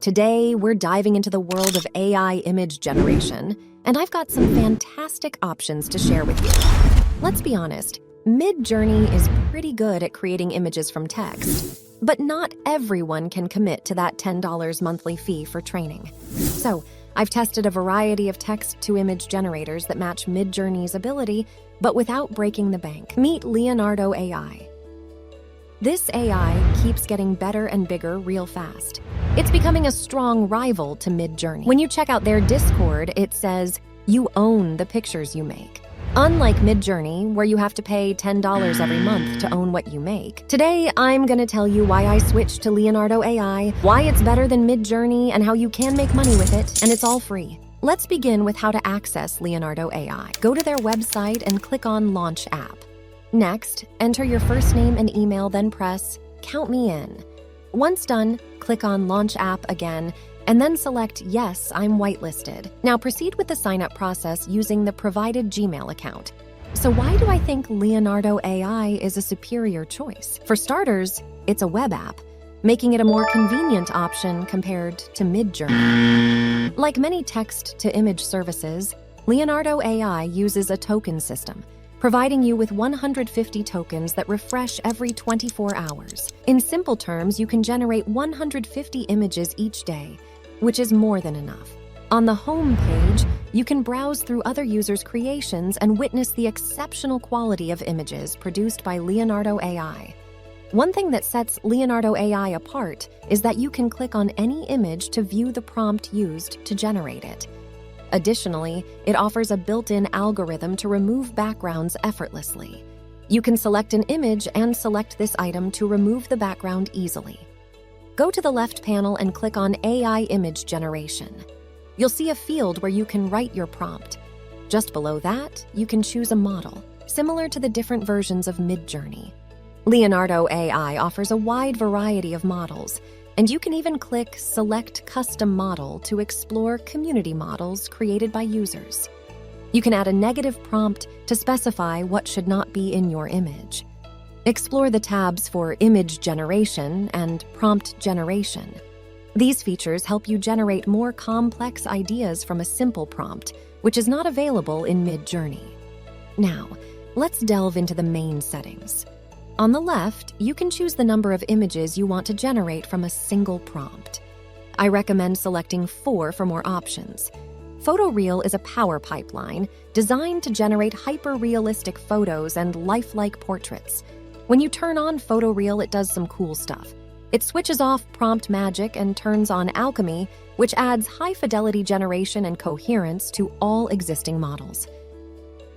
Today, we're diving into the world of AI image generation, and I've got some fantastic options to share with you. Let's be honest, Midjourney is pretty good at creating images from text, but not everyone can commit to that $10 monthly fee for training. So, I've tested a variety of text-to-image generators that match Midjourney's ability, but without breaking the bank. Meet Leonardo AI. This AI keeps getting better and bigger real fast. It's becoming a strong rival to Midjourney. When you check out their Discord, it says, "You own the pictures you make." Unlike Midjourney, where you have to pay $10 every month to own what you make. Today, I'm gonna tell you why I switched to Leonardo AI, why it's better than Midjourney, and how you can make money with it, and it's all free. Let's begin with how to access Leonardo AI. Go to their website and click on Launch App. Next, enter your first name and email, then press Count Me In. Once done, click on Launch App again, and then select Yes, I'm whitelisted. Now proceed with the sign-up process using the provided Gmail account. So why do I think Leonardo AI is a superior choice? For starters, it's a web app, making it a more convenient option compared to Midjourney. Like many text-to-image services, Leonardo AI uses a token system, providing you with 150 tokens that refresh every 24 hours. In simple terms, you can generate 150 images each day, which is more than enough. On the home page, you can browse through other users' creations and witness the exceptional quality of images produced by Leonardo AI. One thing that sets Leonardo AI apart is that you can click on any image to view the prompt used to generate it. Additionally, it offers a built-in algorithm to remove backgrounds effortlessly. You can select an image and select this item to remove the background easily. Go to the left panel and click on AI Image Generation. You'll see a field where you can write your prompt. Just below that, you can choose a model, similar to the different versions of Midjourney. Leonardo AI offers a wide variety of models, and you can even click Select Custom Model to explore community models created by users. You can add a negative prompt to specify what should not be in your image. Explore the tabs for Image Generation and Prompt Generation. These features help you generate more complex ideas from a simple prompt, which is not available in Midjourney. Now, let's delve into the main settings. On the left, you can choose the number of images you want to generate from a single prompt. I recommend selecting 4 for more options. PhotoReal is a power pipeline designed to generate hyper-realistic photos and lifelike portraits. When you turn on PhotoReal, it does some cool stuff. It switches off prompt magic and turns on alchemy, which adds high-fidelity generation and coherence to all existing models.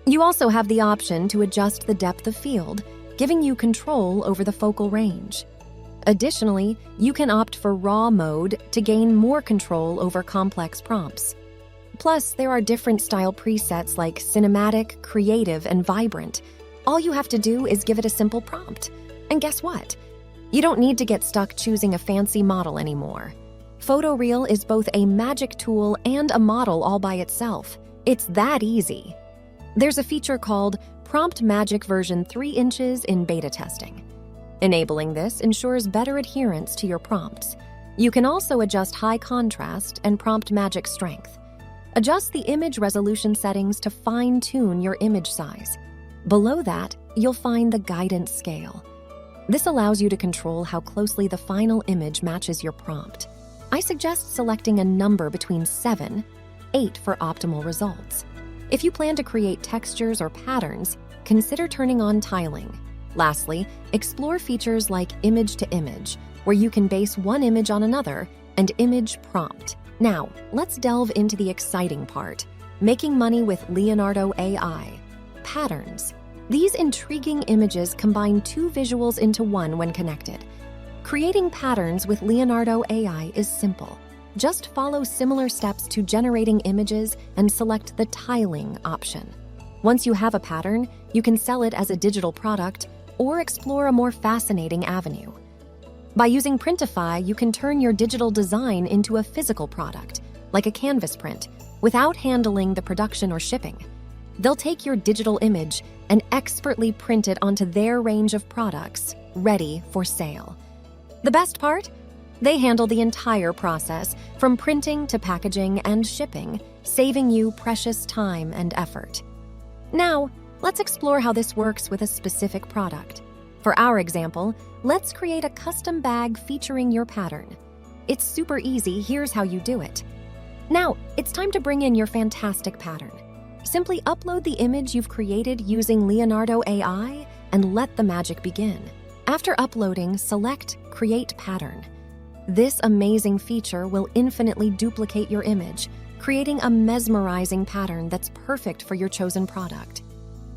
You also have the option to adjust the depth of field, giving you control over the focal range. Additionally, you can opt for RAW mode to gain more control over complex prompts. Plus, there are different style presets like cinematic, creative, and vibrant. All you have to do is give it a simple prompt. And guess what? You don't need to get stuck choosing a fancy model anymore. PhotoReal is both a magic tool and a model all by itself. It's that easy. There's a feature called Prompt Magic version 3 inches in beta testing. Enabling this ensures better adherence to your prompts. You can also adjust high contrast and prompt magic strength. Adjust the image resolution settings to fine-tune your image size. Below that, you'll find the guidance scale. This allows you to control how closely the final image matches your prompt. I suggest selecting a number between 7, 8 for optimal results. If you plan to create textures or patterns, consider turning on tiling. Lastly, explore features like image to image, where you can base one image on another, and image prompt. Now, let's delve into the exciting part, making money with Leonardo AI. Patterns. These intriguing images combine 2 visuals into one when connected. Creating patterns with Leonardo AI is simple. Just follow similar steps to generating images and select the tiling option. Once you have a pattern, you can sell it as a digital product or explore a more fascinating avenue. By using Printify, you can turn your digital design into a physical product, like a canvas print, without handling the production or shipping. They'll take your digital image and expertly print it onto their range of products, ready for sale. The best part? They handle the entire process, from printing to packaging and shipping, saving you precious time and effort. Now, let's explore how this works with a specific product. For our example, let's create a custom bag featuring your pattern. It's super easy, here's how you do it. Now, it's time to bring in your fantastic pattern. Simply upload the image you've created using Leonardo AI and let the magic begin. After uploading, select Create Pattern. This amazing feature will infinitely duplicate your image, creating a mesmerizing pattern that's perfect for your chosen product.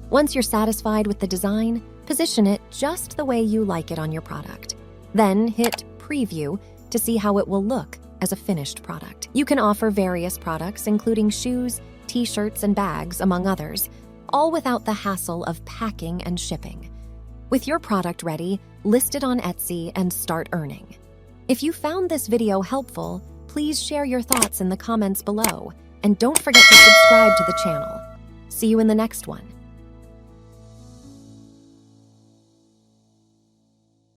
Once you're satisfied with the design, position it just the way you like it on your product. Then hit Preview to see how it will look as a finished product. You can offer various products, including shoes, t-shirts, and bags, among others, all without the hassle of packing and shipping. With your product ready, list it on Etsy and start earning. If you found this video helpful, please share your thoughts in the comments below, and don't forget to subscribe to the channel. See you in the next one.